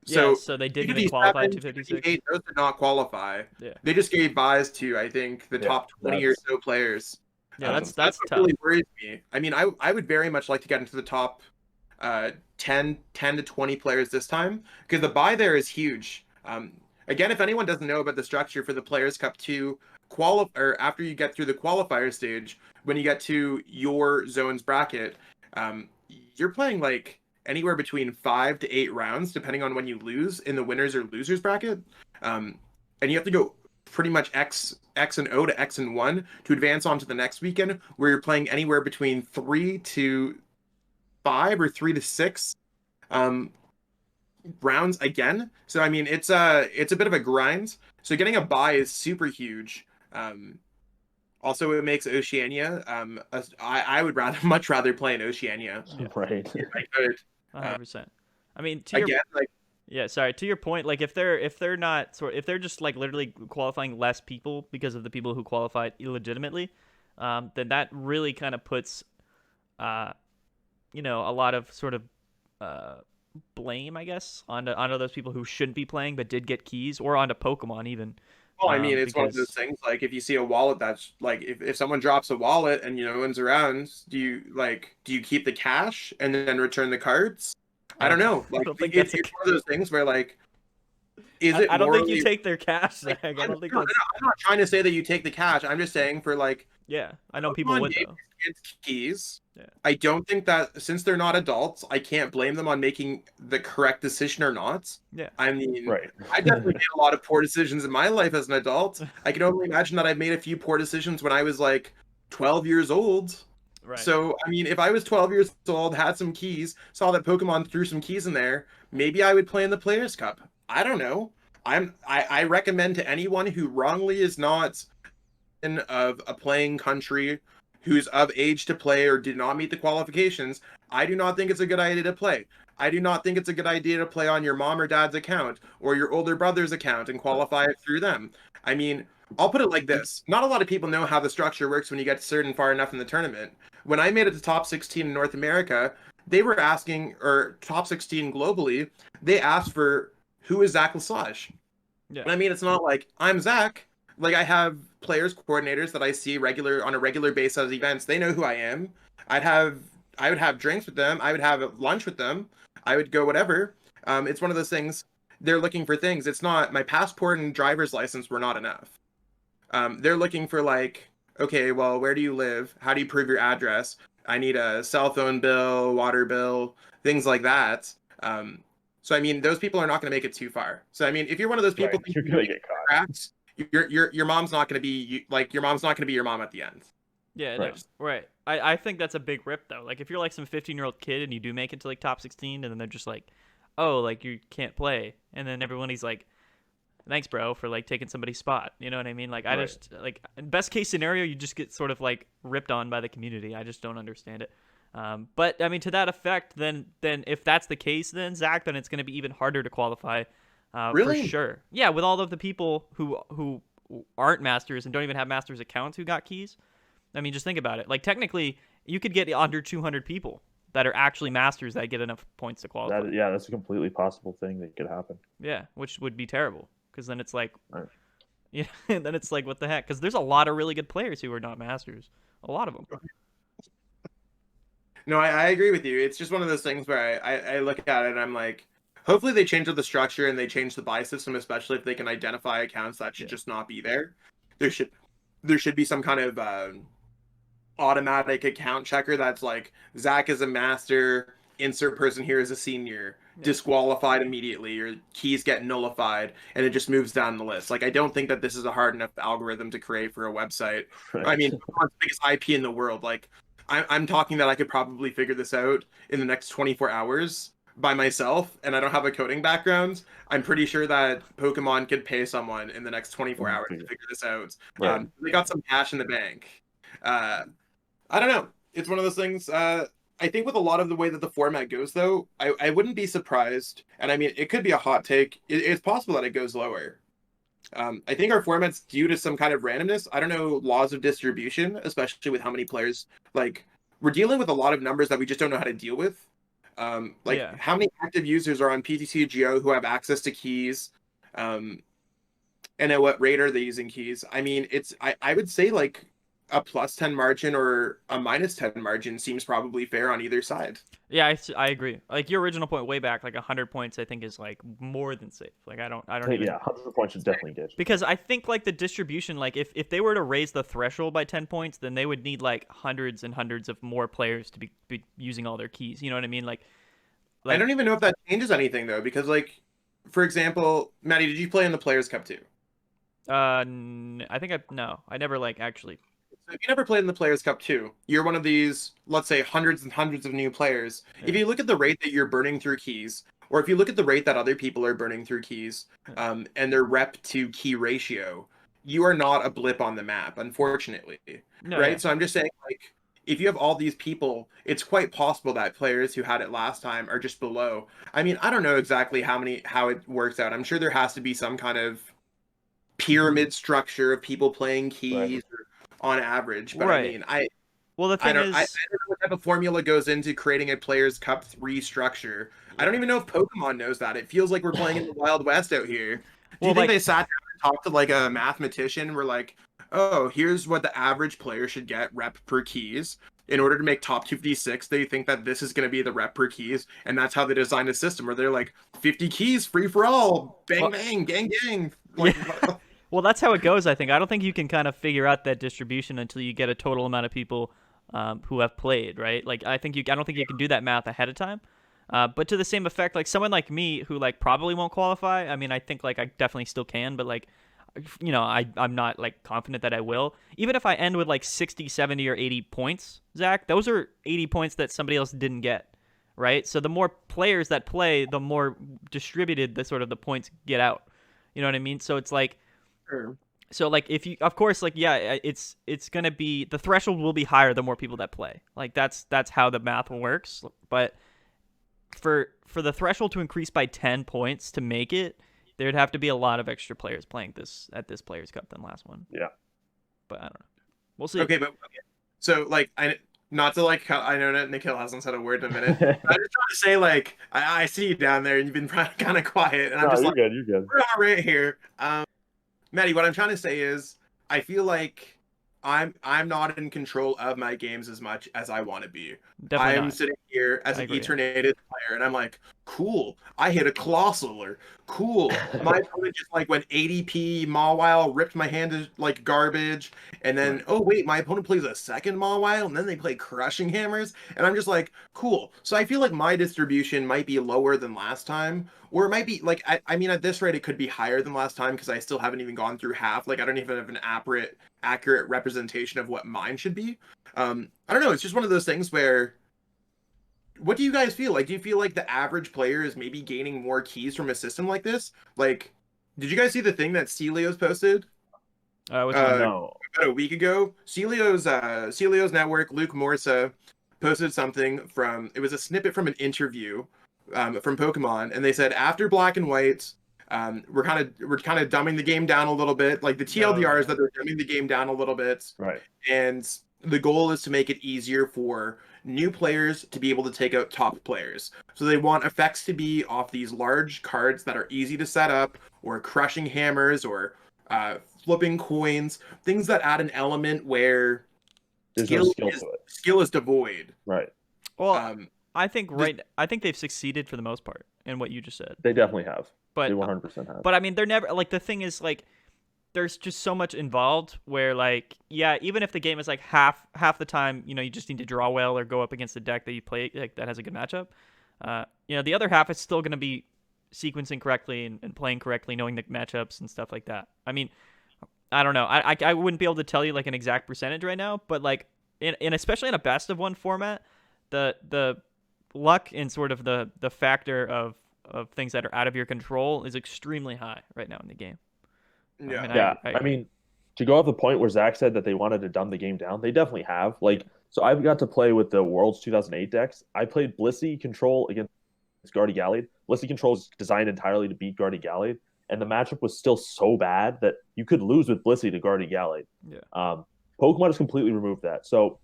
S2: Yeah.
S1: So
S2: So they didn't even qualify 256.
S1: those did not qualify.
S2: Yeah.
S1: They just gave buys to, I think, the
S3: Yeah,
S1: top 20 or so players.
S2: Yeah. That's
S1: That's what
S2: tough.
S1: really worries me. I mean, I would very much like to get into the top 10 to 20 players this time because the buy there is huge. Again, if anyone doesn't know about the structure for the Players Cup 2 or after you get through the qualifier stage, when you get to your zone's bracket, you're playing like anywhere between 5 to 8 rounds, depending on when you lose in the winners or losers bracket. And you have to go pretty much X and O to X and 1 to advance on to the next weekend, where you're playing anywhere between 3 to 5 or 3 to 6 rounds again. So I mean, it's a bit of a grind. So getting a buy is super huge. Also, it makes Oceania. I would much rather play in Oceania
S2: Yeah.
S3: Right.
S1: if I could.
S2: 100%. I mean,
S1: Again, like
S2: Yeah, sorry. To your point, like if they're not if they're just like literally qualifying less people because of the people who qualified illegitimately, then that really kind of puts, uh, a lot of sort of uh blame, I guess, onto those people who shouldn't be playing but did get keys, or onto Pokemon even,
S1: Well, I mean, it's one of those
S2: because
S1: things. Like, if you see a wallet that's like, if someone drops a wallet and no one's around, do you keep the cash and then return the cards?
S2: I
S1: I don't
S2: don't
S1: know.
S2: I
S1: Like,
S2: don't think that's
S1: it's one of those things where like, is it
S2: I don't think you
S1: morally
S2: take their cash,
S1: like?
S2: Zach. I don't think
S1: No,
S2: that's
S1: I'm not trying to say that you take the cash. I'm just saying for like
S2: yeah. I know people
S1: Pokemon
S2: would
S1: gave
S2: though.
S1: these kids keys.
S2: Yeah.
S1: I don't think that since they're not adults, I can't blame them on making the correct decision or not.
S2: Yeah.
S1: I mean,
S3: Right.
S1: I definitely made a lot of poor decisions in my life as an adult. I can only imagine that I've made a few poor decisions when I was like 12 years old.
S2: Right.
S1: So, I mean, if I was 12 years old, had some keys, saw that Pokemon threw some keys in there, maybe I would play in the Players' Cup. I don't know. I recommend to anyone who wrongly is not of a playing country who's of age to play or did not meet the qualifications, I do not think it's a good idea to play. I do not think it's a good idea to play on your mom or dad's account or your older brother's account and qualify it through them. I mean, I'll put it like this. Not a lot of people know how the structure works when you get certain far enough in the tournament. When I made it to top 16 in North America, they were asking, or top 16 globally, they asked for who is Zach Lesage?
S2: Yeah.
S1: And I mean, it's not like I'm Zach. Like I have players, coordinators that I see on a regular basis at events. They know who I am. I'd have I would have drinks with them. I would have lunch with them. I would go whatever. It's one of those things. They're looking for things. It's not my passport and driver's license were not enough. They're looking for like, okay, well, where do you live? How do you prove your address? I need a cell phone bill, water bill, things like that. So I mean, those people are not going to make it too far. So I mean, if you're one of those
S3: Right.
S1: people
S3: You're gonna get caught.
S1: cracks, your mom's not going to be like your mom's not going to be your mom at the end.
S2: Yeah, no.
S3: Right.
S2: Right. I think that's a big rip though. Like if you're like some 15-year-old kid and you do make it to like top 16 and then they're just like, "Oh, like you can't play." And then everybody's like, "Thanks, bro, for like taking somebody's spot." You know what I mean? Like I
S3: Right.
S2: just like in best case scenario, you just get sort of like ripped on by the community. I just don't understand it. But I mean, to that effect, then if that's the case, then Zach, then it's going to be even harder to qualify, for
S1: Really?
S2: sure. Yeah, with all of the people who aren't masters and don't even have masters accounts who got keys. I mean, just think about it. Like technically, you could get under 200 people that are actually masters that get enough points to qualify.
S3: That's a completely possible thing that could happen.
S2: Yeah, which would be terrible because then it's like,
S3: Right.
S2: yeah, and then it's like, what the heck? Because there's a lot of really good players who are not masters. A lot of them.
S1: No, I agree with you. It's just one of those things where I look at it and I'm like, hopefully they change up the structure and they change the buy system, especially if they can identify accounts that should just not be there. There should there should be some kind of automatic account checker that's like Zach is a master, insert person here is a senior, disqualified immediately, your keys get nullified, and it just moves down the list. Like I don't think that this is a hard enough algorithm to create for a website.
S3: Right.
S1: I mean, Pokemon's the biggest IP in the world. Like I'm talking that I could probably figure this out in the next 24 hours by myself, and I don't have a coding background. I'm pretty sure that Pokemon could pay someone in the next 24 hours to figure this out.
S3: Right.
S1: They got some cash in the bank. Uh, I don't know. It's one of those things. I think with a lot of the way that the format goes, though, I wouldn't be surprised. And I mean, it could be a hot take. It's possible that it goes lower. I think our format's due to some kind of randomness. I don't know laws of distribution, especially with how many players. Like, we're dealing with a lot of numbers that we just don't know how to deal with.
S2: Yeah.
S1: How many active users are on PTCGO who have access to keys? And at what rate are they using keys? I mean, I would say like a plus 10 margin or a minus 10 margin seems probably fair on either side.
S2: Yeah, I agree. Like your original point way back, like 100 points, I think is like more than safe. Like I don't even.
S3: Yeah, 100 points is definitely good.
S2: Because I think like the distribution, like if they were to raise the threshold by 10 points, then they would need like hundreds and hundreds of more players to be using all their keys. You know what I mean? Like
S1: I don't even know if that changes anything though, because like, for example, Maddie, did you play in the Players Cup too?
S2: I think I never like actually.
S1: So if you never played in the Players Cup too, you're one of these, let's say, hundreds and hundreds of new players.
S2: Yeah.
S1: If you look at the rate that you're burning through keys, or if you look at the rate that other people are burning through keys, and their rep to key ratio, you are not a blip on the map, unfortunately.
S2: No,
S1: right?
S2: yeah.
S1: So I'm just saying, like, if you have all these people, it's quite possible that players who had it last time are just below. I mean, I don't know exactly how it works out. I'm sure there has to be some kind of pyramid structure of people playing
S3: Right.
S1: keys on average, but I
S2: Right.
S1: mean,
S2: Well, the
S1: I
S2: thing
S1: don't I
S2: is,
S1: don't know what type of formula goes into creating a Players Cup 3 structure. I don't even know if Pokemon knows that. It feels like we're playing in the Wild West out here. Do you
S2: well,
S1: think they
S2: like,
S1: sat down and talked to like a mathematician? We're like, oh, here's what the average player should get rep per keys. In order to make top 256, they think that this is going to be the rep per keys, and that's how they designed a system where they're like 50 keys free for all, bang
S2: well,
S1: bang, gang gang.
S2: yeah.
S1: Like, what?
S2: Well, that's how it goes. I think. I don't think you can kind of figure out that distribution until you get a total amount of people who have played, right? Like, I think you. I don't think you can do that math ahead of time. But to the same effect, like someone like me who like probably won't qualify. I mean, I think like I definitely still can, but like, I'm not like confident that I will. Even if I end with like 60, 70, or 80 points, Zach, those are 80 points that somebody else didn't get, right? So the more players that play, the more distributed the sort of the points get out. You know what I mean? So it's like,
S1: Sure.
S2: so like if you, of course, like yeah, it's gonna be, the threshold will be higher the more people that play. Like that's how the math works. But for the threshold to increase by 10 points to make it, there'd have to be a lot of extra players playing this at this Players Cup than last one.
S3: Yeah.
S2: But I don't know. We'll see.
S1: Okay, but okay. So like I not to like I know that Nikhil hasn't said a word in a minute.
S3: No,
S1: But I'm just trying to say like I see you down there and you've been kind of quiet and I'm just
S3: you're
S1: like
S3: good. You're good.
S1: we're all right here. Maddie, what I'm trying to say is I feel like I'm not in control of my games as much as I want to be. I
S2: Definitely
S1: am
S2: not.
S1: sitting here as
S2: I
S1: an
S2: agree.
S1: Eternated player, and I'm like, cool. I hit a Colossal, or cool. My opponent just like went ADP Mawile, ripped my hand to like garbage, and then
S3: Right.
S1: oh wait, my opponent plays a second Mawile, and then they play Crushing Hammers, and I'm just like, cool. So I feel like my distribution might be lower than last time, or it might be like I mean at this rate it could be higher than last time because I still haven't even gone through half. Like I don't even have an accurate representation of what mine should be. I don't know. It's just one of those things where. What do you guys feel like? Do you feel like the average player is maybe gaining more keys from a system like this? Like, did you guys see the thing that Celio's posted
S2: Which one?
S1: uh,
S3: No.
S1: about a week ago? Celio's network, Luke Morsa, posted something from. It was a snippet from an interview from Pokemon, and they said after Black and White, we're kind of dumbing the game down a little bit. Like the TLDR is that they're dumbing the game down a little bit,
S3: Right.
S1: and the goal is to make it easier for new players to be able to take out top players. So they want effects to be off these large cards that are easy to set up, or crushing hammers, or flipping coins, things that add an element where
S3: There's no skill to it.
S1: skill is devoid.
S3: Right.
S2: Well,
S1: Um,
S2: I think they've succeeded for the most part in what you just said.
S3: They definitely have.
S2: But
S3: They 100% have.
S2: but I mean, they're never like, the thing is like, there's just so much involved where like, yeah, even if the game is like half the time, you just need to draw well or go up against a deck that you play like that has a good matchup. The other half is still going to be sequencing correctly and playing correctly, knowing the matchups and stuff like that. I mean, I don't know. I wouldn't be able to tell you like an exact percentage right now, but like in especially in a best of one format, the luck and sort of the factor of things that are out of your control is extremely high right now in the game.
S1: yeah.
S2: I mean,
S3: Yeah.
S2: I
S3: I mean, to go off the point where Zach said that they wanted to dumb the game down, they definitely have. Like, so I've got to play with the World's 2008 decks. I played Blissey Control against Guardy Gallade. Blissey Control is designed entirely to beat Guardy Gallade, and the matchup was still so bad that you could lose with Blissey to Guardy Gallade.
S2: Yeah.
S3: Pokemon has completely removed that. So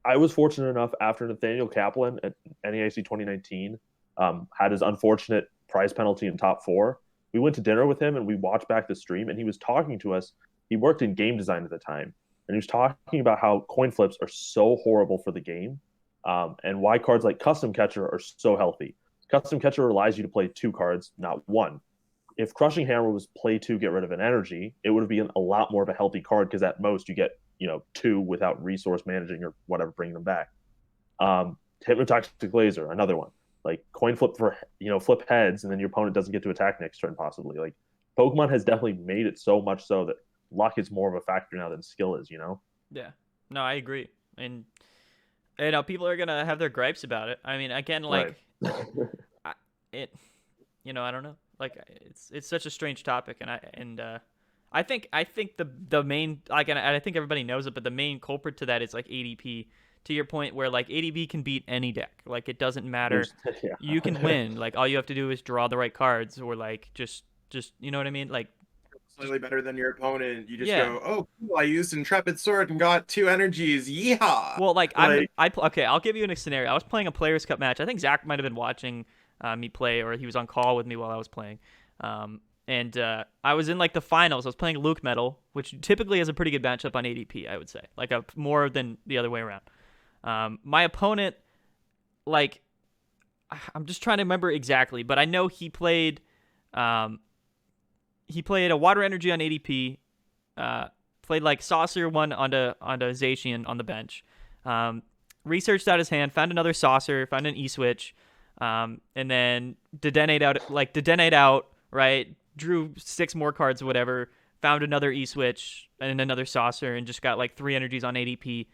S3: I was fortunate enough after Nathaniel Kaplan at NAIC 2019 had his unfortunate prize penalty in top four. We went to dinner with him and we watched back the stream, and he was talking to us. He worked in game design at the time, and he was talking about how coin flips are so horrible for the game, and why cards like Custom Catcher are so healthy. Custom Catcher allows you to play two cards, not one. If Crushing Hammer was play two, get rid of an energy, it would be a lot more of a healthy card because at most you get two without resource managing or whatever, bringing them back. Hypnotoxic Laser, another one. Like coin flip for flip heads, and then your opponent doesn't get to attack next turn possibly. Like Pokemon has definitely made it so much so that luck is more of a factor now than skill is.
S2: Yeah. No, I agree. And people are gonna have their gripes about it. I mean, again, like
S3: Right.
S2: I don't know. Like it's such a strange topic, and I think the main, like, and I think everybody knows it, but the main culprit to that is like ADP to your point where like ADB can beat any deck. Like it doesn't matter.
S3: Yeah.
S2: You can win. Like all you have to do is draw the right cards, or like just you know what I mean? Like
S1: Slightly better than your opponent. You just
S2: yeah.
S1: go, oh, cool, I used Intrepid Sword and got 2 energies. Yeehaw!
S2: Well, like
S1: Like,
S2: okay, I'll give you a scenario. I was playing a Players Cup match. I think Zach might have been watching me play, or he was on call with me while I was playing. And I was in like the finals. I was playing Luke Metal, which typically has a pretty good matchup on ADP, I would say, like a more than the other way around. My opponent, like, I'm just trying to remember exactly, but I know he played a Water Energy on ADP. Played like Saucer one onto Zacian on the bench. Researched out his hand, found another Saucer, found an E-Switch, and then detonate out, right? Drew 6 more cards or whatever, found another E-Switch and another Saucer, and just got like 3 energies on ADP.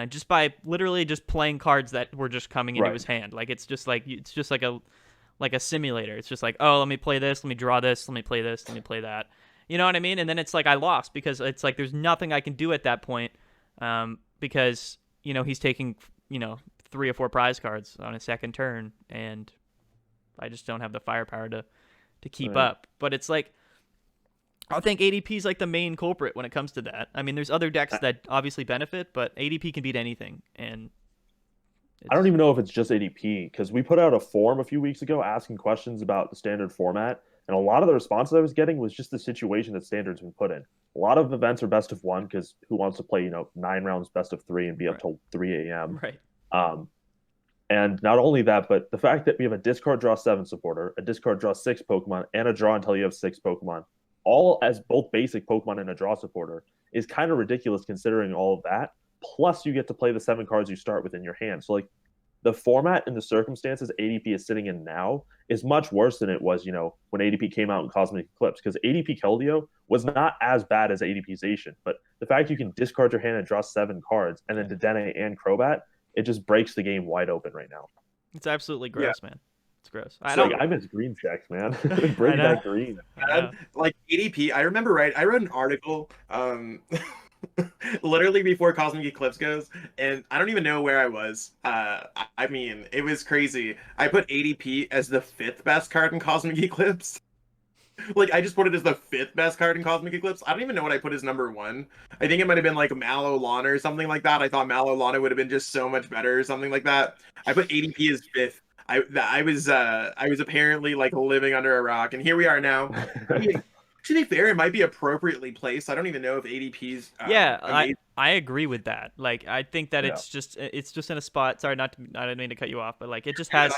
S2: Just by literally just playing cards that were just coming into his hand. Like it's just like a simulator. It's just like, oh, let me play this, let me draw this, let me play this, let me play that. You know what I mean? And then it's like I lost because it's like there's nothing I can do at that point, because he's taking 3 or 4 prize cards on his second turn, and I just don't have the firepower to keep up. But it's like I think ADP is like the main culprit when it comes to that. I mean, there's other decks that obviously benefit, but ADP can beat anything. And
S3: I don't even know if it's just ADP, because we put out a form a few weeks ago asking questions about the standard format, and a lot of the responses I was getting was just the situation that standard's been put in. A lot of events are best of 1, because who wants to play 9 rounds best of 3 and be up till 3 a.m.
S2: Right.
S3: And not only that, but the fact that we have a discard draw 7 supporter, a discard draw 6 Pokemon, and a draw until you have 6 Pokemon, all as both basic Pokemon and a draw supporter, is kind of ridiculous considering all of that. Plus, you get to play the 7 cards you start with in your hand. So, like, the format and the circumstances ADP is sitting in now is much worse than it was, when ADP came out in Cosmic Eclipse. Because ADP Keldeo was not as bad as ADP Zacian. But the fact you can discard your hand and draw 7 cards, and then Dedenne and Crobat, it just breaks the game wide open right now.
S2: It's absolutely gross, man. It's gross.
S3: I miss green checks, man. Bring back green.
S1: Like ADP, I remember, I wrote an article literally before Cosmic Eclipse goes, and I don't even know where I was. I mean, it was crazy. I put ADP as the 5th best card in Cosmic Eclipse. Like, I just put it as the 5th best card in Cosmic Eclipse. I don't even know what I put as number 1. I think it might have been like Mallow Lana or something like that. I thought Mallow Lana would have been just so much better or something like that. I put ADP as 5th. I was apparently like living under a rock, and here we are now. I mean, to be fair, it might be appropriately placed. I don't even know if ADP's.
S2: I agree with that. Like, I think that it's just in a spot. Sorry, I didn't mean to cut you off, but like it just has.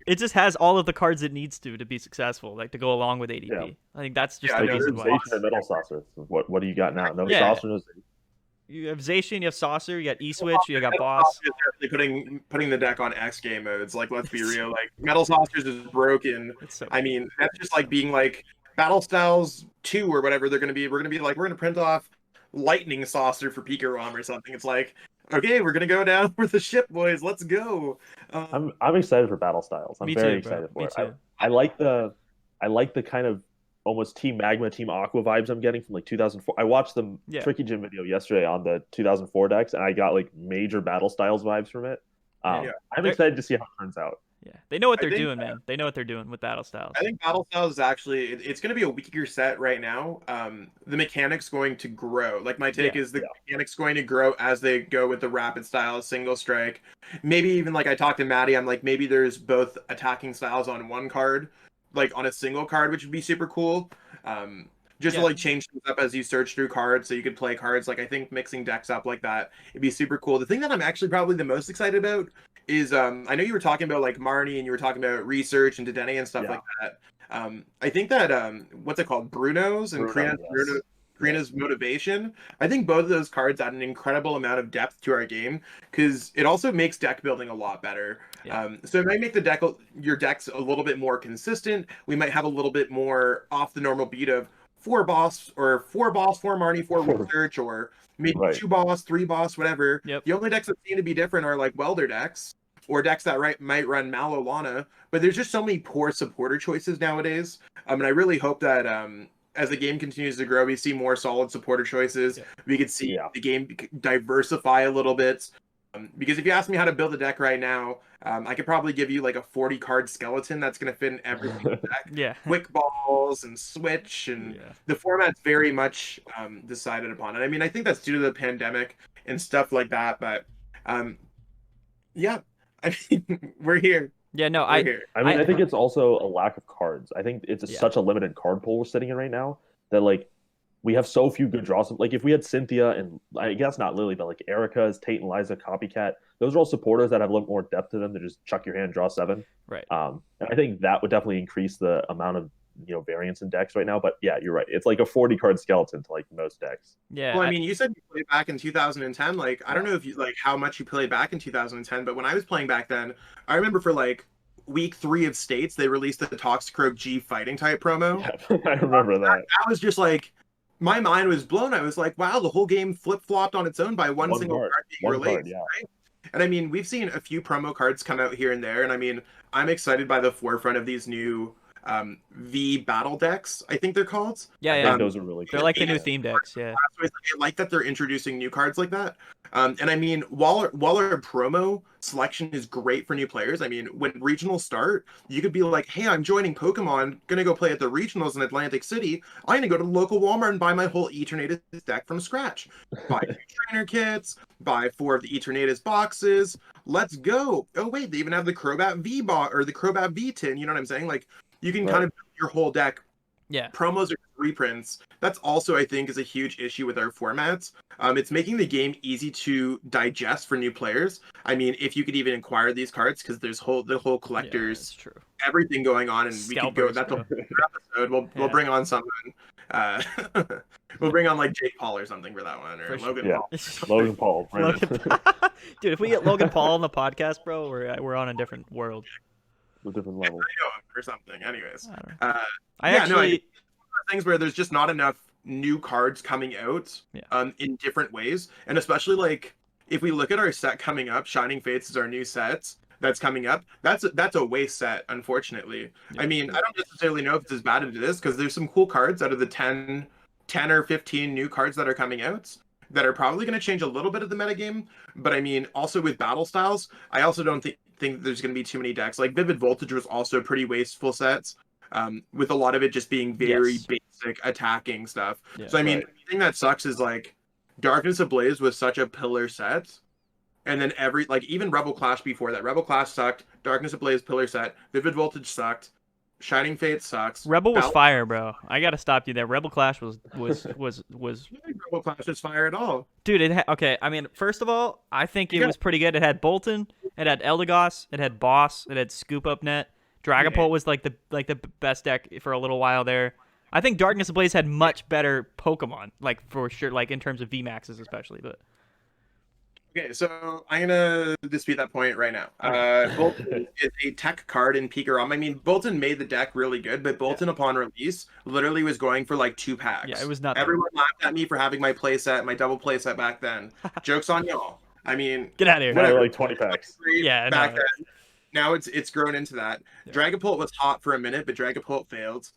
S2: It just has all of the cards it needs to be successful, like to go along with ADP. Yeah. I think that's just the reason why.
S3: Zacian and Metal Saucer. What do you got now? No Saucer, no Zacian.
S2: You have Zacian, you have Saucer, you got E-Switch, you got Boss.
S1: Putting the deck on X game modes. Like, let's be real. Like, Metal Saucers is broken. I mean, that's just like being like Battle Styles 2 or whatever they're going to be. We're going to be like, we're going to print off Lightning Saucer for Pika Rom or something. It's like, okay, we're going to go down with the ship, boys. Let's go.
S3: I'm excited for Battle Styles. I'm very excited for it. I like the kind of almost Team Magma, Team Aqua vibes I'm getting from like 2004. I watched the Tricky Gym video yesterday on the 2004 decks, and I got like major Battle Styles vibes from it. I'm excited to see how it turns out.
S2: Yeah, they know what they're doing, man. They know what they're doing with Battle Styles.
S1: I think Battle Styles is actually it's going to be a weaker set right now. The mechanics going to grow. Like, my take is the mechanics going to grow as they go with the rapid style, single strike. Maybe even like I talked to Maddy, I'm like, maybe there's both attacking styles on one card, like on a single card, which would be super cool. Just to like change things up as you search through cards, so you could play cards. Like, I think mixing decks up like that, it'd be super cool. The thing that I'm actually probably the most excited about is I know you were talking about like Marnie, and you were talking about research and Dedenne and stuff like that. I think that what's it called, Bruno's and Karina's motivation. I think both of those cards add an incredible amount of depth to our game, because it also makes deck building a lot better. So it might make your decks a little bit more consistent. We might have a little bit more off the normal beat of 4 boss, 4 Marnie, 4 research, or maybe 2 boss, 3 boss, whatever. The only decks that seem to be different are like welder decks, or decks that might run Mallow Lana. But there's just so many poor supporter choices nowadays. And I really hope that as the game continues to grow, we see more solid supporter choices.
S2: Yeah.
S1: We could see
S3: Yeah.
S1: the game diversify a little bit. Because if you ask me how to build a deck right now, I could probably give you like a 40 card skeleton that's going to fit in every single deck.
S2: Yeah.
S1: Quick balls and switch, and
S2: Yeah.
S1: the format's very much decided upon. And I mean, I think that's due to the pandemic and stuff like that. But yeah, I mean, we're here.
S2: Yeah, no,
S1: We're here.
S3: I mean,
S2: I-
S3: I think it's also a lack of cards. I think it's
S2: Yeah.
S3: such a limited card pool we're sitting in right now that like we have so few good draws. Like if we had Cynthia and I guess not Lily, but like Erica's, Tate and Liza, Copycat, those are all supporters that have a little more depth to them than just chuck your hand, draw 7.
S2: Right.
S3: And I think that would definitely increase the amount of variance in decks right now. But yeah, you're right. It's like a 40 card skeleton to like most decks.
S2: Yeah.
S1: Well, I mean, you said you played back in 2010. Like, I don't know if you like how much you played back in 2010, but when I was playing back then, I remember for like week 3 of States, they released the Toxicroak G fighting type promo.
S3: Yeah, I remember that.
S1: I was just like, my mind was blown. I was like, wow, the whole game flip flopped on its own by one single card being released.
S3: Yeah.
S1: Right? And I mean, we've seen a few promo cards come out here and there, and I mean, I'm excited by the forefront of these new V battle decks, I think they're called.
S2: Yeah,
S3: I
S2: yeah.
S3: think those are really
S2: They're
S3: cool.
S2: like the new
S1: Yeah.
S2: theme decks, yeah.
S1: So I like that they're introducing new cards like that. And I mean, while our promo selection is great for new players, I mean, when regionals start, you could be like, hey, I'm joining Pokemon, gonna go play at the regionals in Atlantic City. I'm gonna go to the local Walmart and buy my whole Eternatus deck from scratch. Buy 2 trainer kits, buy 4 of the Eternatus boxes. Let's go. Oh, wait, they even have the Crobat V bot or the Crobat V tin. You know what I'm saying? Like, you can kind of build your whole deck.
S2: Yeah.
S1: Promos are reprints. That's also, I think, is a huge issue with our formats. It's making the game easy to digest for new players. I mean, if you could even acquire these cards, because there's the whole
S2: Yeah,
S1: collectors,
S2: that's true.
S1: everything going on, and we could go.
S2: Scalpers,
S1: That's a
S2: bro.
S1: whole episode. We'll bring on someone. Uh, we'll bring on like Jake Paul or something for that one, or
S2: For sure.
S1: Logan
S3: Yeah.
S1: Paul.
S3: Logan Paul. Brandon.
S2: Logan... Dude, if we get Logan Paul on the podcast, bro, we're on a different world.
S3: A different level.
S1: I know him or something. Anyways,
S2: I don't know.
S1: I
S2: I actually
S1: think it's one of the things where there's just not enough new cards coming out in different ways, and especially like if we look at our set coming up, Shining Fates is our new set that's coming up. That's a waste set, unfortunately.
S2: Yeah.
S1: I mean, I don't necessarily know if it's as bad as it is, because there's some cool cards out of the 10 or 15 new cards that are coming out that are probably going to change a little bit of the metagame. But I mean, also with battle styles, I also don't think there's going to be too many decks. Like Vivid Voltage was also a pretty wasteful set, with a lot of it just being very basic attacking stuff.
S2: Yeah,
S1: so I mean, the thing that sucks is like Darkness Ablaze was such a pillar set, and then even Rebel Clash before that. Rebel Clash sucked. Darkness Ablaze pillar set. Vivid Voltage sucked. Shining Fate sucks.
S2: Rebel was fire, bro. I gotta stop you there. Rebel Clash was
S1: I don't think Rebel Clash is fire at all.
S2: dude. Okay, I mean, first of all, I think it was pretty good. It had Bolton, it had Eldegoss, it had Boss, it had Scoop Up Net. Dragapult was like the best deck for a little while there. I think Darkness Ablaze had much better Pokemon, like for sure, like in terms of VMAXs especially. But
S1: Okay, so I'm gonna dispute that point right now. Bolton is a tech card in Pikarom. I mean, Bolton made the deck really good, but Bolton upon release literally was going for like 2 packs.
S2: yeah, it was not.
S1: Everyone laughed at me for having my playset, my double playset back then. Joke's on y'all. I mean,
S2: Get out of here.
S3: Now they're like 20 packs.
S2: Yeah,
S1: back
S2: no.
S1: then. Now it's grown into that.
S2: Yeah.
S1: Dragapult was hot for a minute, but Dragapult failed.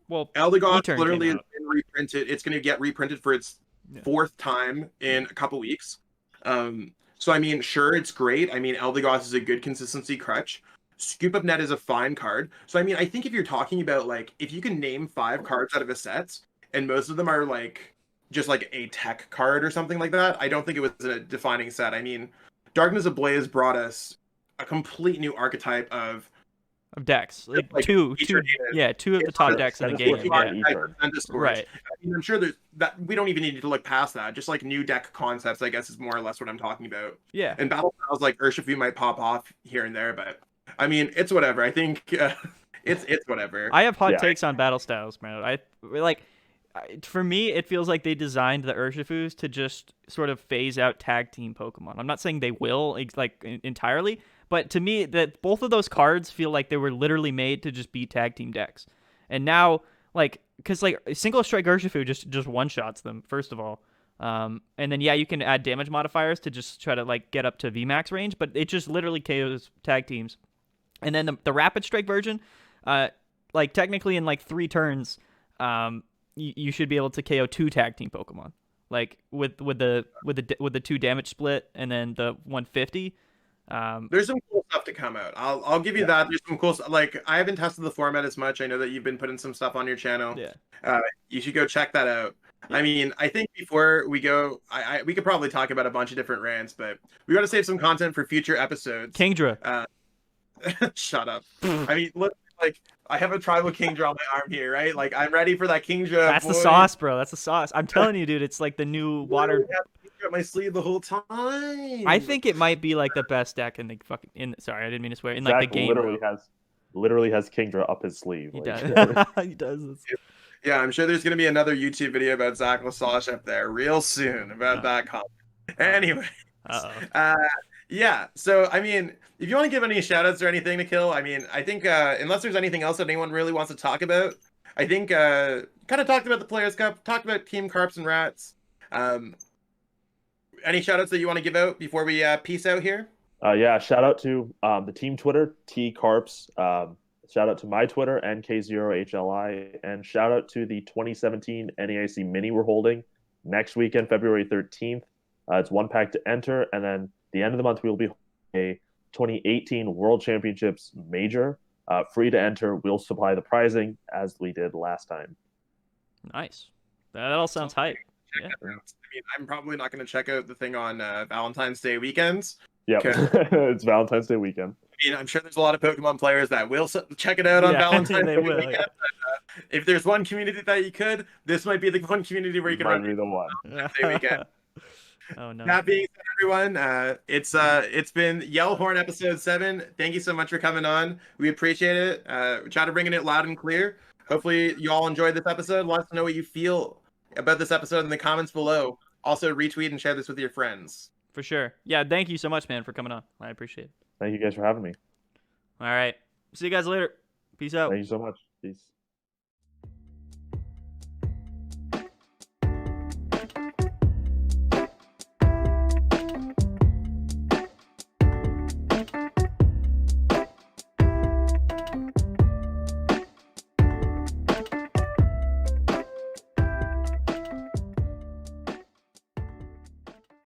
S2: Well,
S1: Eldegoss
S2: E-turn
S1: literally
S2: came
S1: has been reprinted. It's going to get reprinted for its 4th time in a couple weeks. So I mean, sure, it's great. I mean, Eldegoss is a good consistency crutch. Scoop Up Net is a fine card. So I mean, I think if you're talking about like if you can name 5 cards out of a set, and most of them are like just like a tech card or something like that, I don't think it was a defining set. I mean, Darkness Ablaze brought us a complete new archetype of
S2: decks, like two of the top decks in the game. Right.
S1: I mean, I'm sure there's that we don't even need to look past that. Just like new deck concepts, I guess is more or less what I'm talking about.
S2: Yeah.
S1: And battle styles like Urshifu might pop off here and there, but I mean, it's whatever. I think it's whatever.
S2: I have hot takes on battle styles, man. For me, it feels like they designed the Urshifus to just sort of phase out tag team Pokemon. I'm not saying they will entirely, but to me, that both of those cards feel like they were literally made to just be tag team decks. And now, because single strike Urshifu just one shots them first of all, and then you can add damage modifiers to just try to get up to VMAX range, but it just literally KOs tag teams. And then the rapid strike version, technically in 3 turns. you should be able to KO 2 tag team Pokemon, like with the 2 damage split and then the 150.
S1: There's some cool stuff to come out. I'll give you that. There's some cool stuff. Like, I haven't tested the format as much. I know that you've been putting some stuff on your channel.
S2: Yeah.
S1: You should go check that out.
S2: Yeah.
S1: I mean, I think before we go, we could probably talk about a bunch of different rants, but we got to save some content for future episodes.
S2: Kingdra.
S1: Shut up. I mean, look, like, I have a tribal Kingdra on my arm here, right? Like, I'm ready for that Kingdra.
S2: That's the sauce, bro. That's the sauce. I'm telling you, dude. It's like the new water.
S1: I have Kingdra up my sleeve the whole time.
S2: I think it might be like the best deck in the fucking. Sorry, I didn't mean to swear. In like
S3: Zach
S2: the game.
S3: literally has Kingdra up his sleeve.
S2: He
S3: like.
S2: does. He does.
S1: Yeah, I'm sure there's going to be another YouTube video about Zach Lesage up there real soon about that comment. Anyway. Yeah, so, I mean, if you want to give any shout-outs or anything, Nikhil, I mean, I think, unless there's anything else that anyone really wants to talk about, I think, kind of talked about the Players' Cup, talked about Team Karps and Rats. Any shout-outs that you want to give out before we peace out here?
S3: Yeah, shout out to the team Twitter, T Karps. Shout out to my Twitter, NK0HLI, and shout out to the 2017 NAIC Mini we're holding next weekend, February 13th. It's 1 pack to enter, and then the end of the month we'll be holding a 2018 World Championships Major. Free to enter. We'll supply the prizing as we did last time.
S2: Nice. That all sounds hype. Yeah.
S1: I mean, I'm probably not going to check out the thing on Valentine's Day weekends.
S3: Yeah, it's Valentine's Day weekend.
S1: I mean, I'm sure there's a lot of Pokemon players that will check it out on Valentine's Day weekend. Yeah. If there's one community that you could, this might be the one community where you can run
S3: the one.
S1: Day weekend.
S2: Oh no.
S1: That being said, everyone, it's been Yellowhorn episode 7. Thank you so much for coming on. We appreciate it. We try to bring it loud and clear. Hopefully you all enjoyed this episode. Let us know what you feel about this episode in the comments below. Also, retweet and share this with your friends.
S2: For sure. Yeah, thank you so much, man, for coming on. I appreciate it.
S3: Thank you guys for having me.
S2: All right. See you guys later. Peace out.
S3: Thank you so much. Peace.